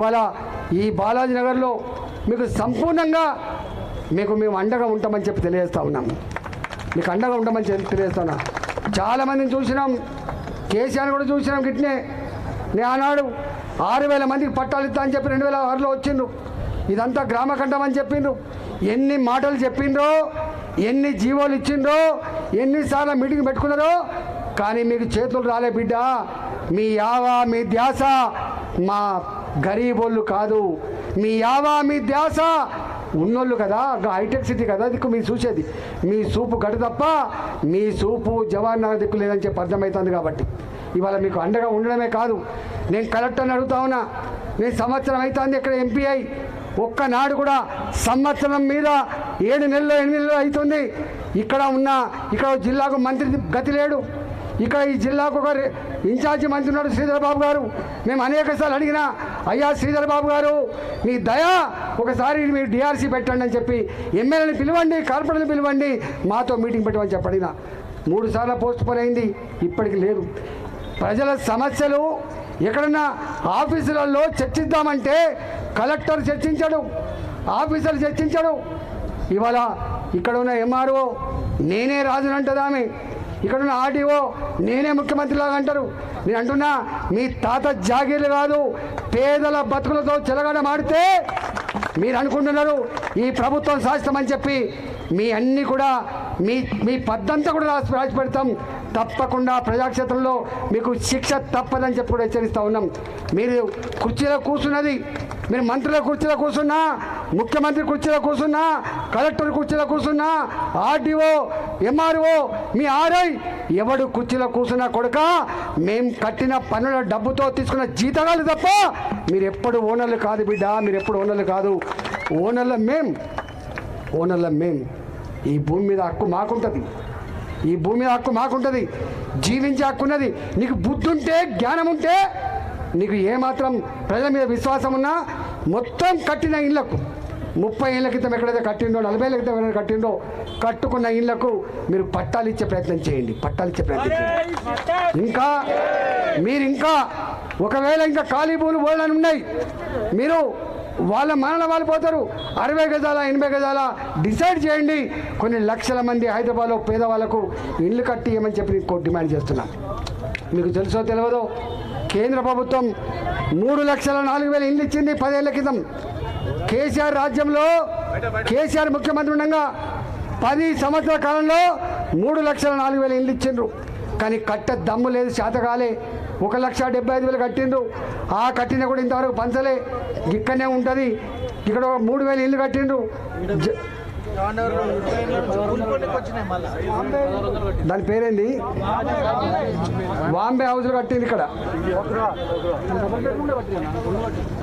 ఇవాళ ఈ బాలాజీ నగర్లో మీకు సంపూర్ణంగా మేము అండగా ఉంటామని చెప్పి తెలియజేస్తా ఉన్నాం. మీకు అండగా ఉంటామని చెప్పి తెలియజేస్తా ఉన్నా. చాలామందిని చూసినాం, కేసీఆర్ కూడా చూసినాం. గిట్నే నేను ఆనాడు 6,000 మందికి పట్టాలు ఇస్తా అని చెప్పి 2006లో వచ్చిండ్రు. ఇదంతా గ్రామకంఠం అని చెప్పిండ్రు. ఎన్ని మాటలు చెప్పిండ్రో, ఎన్ని జీవోలు ఇచ్చిండ్రో, ఎన్నిసార్లు మీటింగ్ పెట్టుకున్నారో, కానీ మీకు చేతులు రాలే బిడ్డ. మీ యావా మీ ధ్యాస మా గరీబోళ్ళు కాదు, మీ యావా మీ ధ్యాస ఉన్నోళ్ళు కదా, హైటెక్ సిటీ కదా దిక్కు మీరు చూసేది. మీ సూపు గడు తప్ప మీ సూపు జవహర్ నగర్ దిక్కు లేదని చెప్పి అర్థమవుతుంది. కాబట్టి ఇవాళ మీకు అండగా ఉండడమే కాదు, నేను కలెక్టర్ని అడుగుతా ఉన్నా. నేను సంవత్సరం అవుతుంది ఇక్కడ ఎంపీ అయి, ఒక్కనాడు కూడా సంవత్సరం మీద 7 నెలలు 8 నెలలు అవుతుంది ఇక్కడ జిల్లాకు మంత్రి గతి లేడు. ఇక్కడ ఈ జిల్లాకు ఒక ఇన్ఛార్జి మంత్రి ఉన్నాడు శ్రీధర్ బాబు గారు. మేము అనేకసార్లు అడిగినా, అయ్యా శ్రీధర్ బాబు గారు మీ దయా ఒకసారి మీరు డిఆర్సీ పెట్టండి అని చెప్పి ఎమ్మెల్యేని పిలవండి, కార్పొరేటర్ని పిలవండి, మాతో మీటింగ్ పెట్టమని చెప్పి అడిగినా. 3 సార్లు పోస్ట్ పోన్ అయింది, ఇప్పటికి లేదు. ప్రజల సమస్యలు ఎక్కడన్నా ఆఫీసులలో చర్చిద్దామంటే కలెక్టర్ చర్చించడు, ఆఫీసర్లు చర్చించడు. ఇవాళ ఇక్కడ ఉన్న ఎంఆర్ఓ నేనే రాజునంటది ఆమె, ఇక్కడున్న ఆర్డీఓ నేనే ముఖ్యమంత్రిలాగా అంటారు. నేను అంటున్నా, మీ తాత జాగీర్లు కాదు, పేదల బతుకులతో చెలగాటమాడితే మీరు అనుకుంటున్నారు ఈ ప్రభుత్వం శాశ్వతమని చెప్పి. మీ అన్నీ కూడా మీ పద్దంతా కూడా రాసి పెడతాం. తప్పకుండా ప్రజాక్షేత్రంలో మీకు శిక్ష తప్పదని చెప్పి కూడా హెచ్చరిస్తూ ఉన్నాం. మీరు కుర్చీలో కూర్చున్నది, మీరు మంత్రుల కుర్చీలో కూర్చున్నా, ముఖ్యమంత్రి కుర్చీలో కూర్చున్నా, కలెక్టర్ కుర్చీలో కూర్చున్నా, ఆర్డీఓ ఎంఆర్ఓ మీ ఆర్ఐ ఎవడు కుర్చీలో కూర్చున్నా కొడుక, మేము కట్టిన పన్నుల డబ్బుతో తీసుకున్న జీతగాలు తప్ప మీరు ఎప్పుడు ఓనర్లు కాదు బిడ్డ, మీరు ఎప్పుడు ఓనర్లు కాదు. ఓనర్ల మేం. ఈ భూమి మీద హక్కు మాకుంటుంది, ఈ భూమి మీద హక్కు మాకుంటుంది, జీవించే హక్కు ఉన్నది. నీకు బుద్ధి ఉంటే, జ్ఞానం ఉంటే, నీకు ఏమాత్రం ప్రజల మీద విశ్వాసం ఉన్నా మొత్తం కట్టిన ఇళ్లకు 30 ఏళ్ల క్రితం ఎక్కడైతే కట్టిండో, 40 ఏళ్ల క్రితం ఎక్కడైతే కట్టిండో కట్టుకున్న ఇళ్లకు మీరు పట్టాలు ఇచ్చే ప్రయత్నం చేయండి, పట్టాలు ఇచ్చే ప్రయత్నం చేయండి. ఇంకా ఒకవేళ ఇంకా ఖాళీ భూములు పోలని ఉన్నాయి, మీరు వాళ్ళ మరణ వాళ్ళు పోతారు. 60 గజాల 80 గజాల డిసైడ్ చేయండి. కొన్ని లక్షల మంది హైదరాబాద్లో పేదవాళ్ళకు ఇల్లు కట్టి ఇవ్వమని చెప్పి నేను డిమాండ్ చేస్తున్నాను. మీకు తెలుసో తెలియదో, కేంద్ర ప్రభుత్వం 3,04,000 ఇల్లు ఇచ్చింది 10 ఏళ్ల క్రితం. కేసీఆర్ రాజ్యంలో కేసీఆర్ ముఖ్యమంత్రి ఉండగా 10 సంవత్సరాల కాలంలో 3,04,000 ఇల్లు ఇచ్చిండ్రు. కానీ కట్ట దమ్ము లేదు, శాతకాలే. 1,75,000 కట్టిండ్రు. ఆ కట్టిన కూడా ఇంతవరకు పంచలే, ఇక్కడనే ఉంటుంది. ఇక్కడ 3,000 ఇల్లు కట్టిండ్రు. దాని పేరేంది, బాంబే హౌస్లు కట్టింది ఇక్కడ,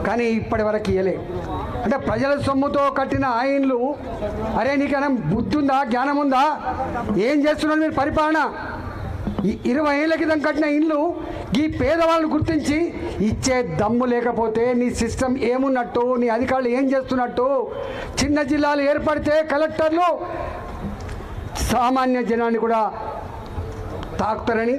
కానీ ఇప్పటి వరకు ఇయ్యలే. అంటే ప్రజల సొమ్ముతో కట్టిన ఆ ఇండ్లు, అరే నీకైనా బుద్ధి ఉందా, జ్ఞానం ఉందా, ఏం చేస్తున్నారు మీరు పరిపాలన? 20 ఏళ్ల క్రితం కట్టిన ఇల్లు ఈ పేదవాళ్ళను గుర్తించి ఇచ్చే దమ్ము లేకపోతే నీ సిస్టమ్ ఏమున్నట్టు, నీ అధికారులు ఏం చేస్తున్నట్టు? చిన్న జిల్లాలు ఏర్పడితే కలెక్టర్లు సామాన్య జనాన్ని కూడా తాకుతారని